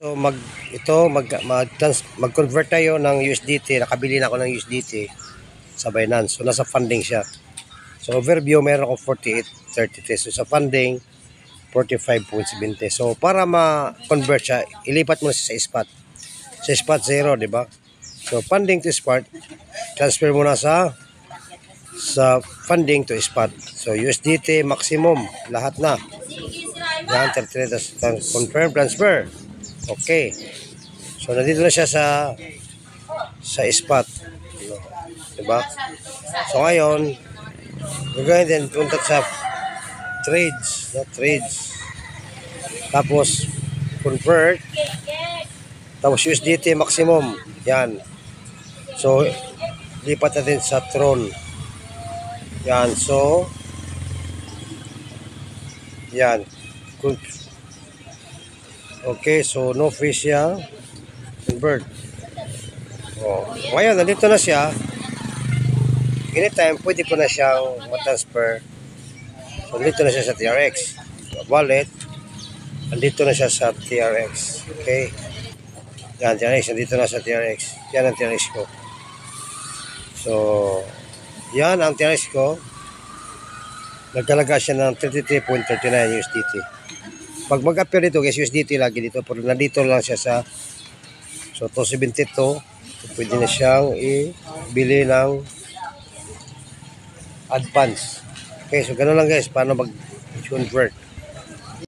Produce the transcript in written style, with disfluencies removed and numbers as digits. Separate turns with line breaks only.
So mag-convert tayo ng USDT. Nakabili na ako ng USDT sa Binance. So nasa funding siya. So overview meron akong 48.33. So sa funding 45.70. So para ma-convert siya, ilipat mo na siya sa spot. Sa spot 0, di ba? So funding to spot, transfer mo na sa funding to spot. So USDT maximum, lahat na. Yan, 33, confirm transfer. Okay. So nandito na siya sa spot. Diba? So ngayon, gagawin din punta sa trades, tapos convert, tapos USDT maximum. Yan. So lipat natin sa Tron. Yan. So yan. Okay, so no fee siya. Convert. Oh, ngayon, nandito na siya. Anytime, pwede ko na siyang transfer. So, nandito na siya sa TRX. Wallet. Nandito na siya sa TRX. Okay. Yan, TRX. Nandito na sa TRX. Yan ang TRX ko. So, yan ang TRX ko. Nagkalaga siya ng 33.39 USDT. Pag mag-appear dito, guys, USDT lagi dito. Pero nandito lang siya sa 272. So, pwede na siyang ibili ng advance. Okay, so ganoon lang guys, paano mag-convert.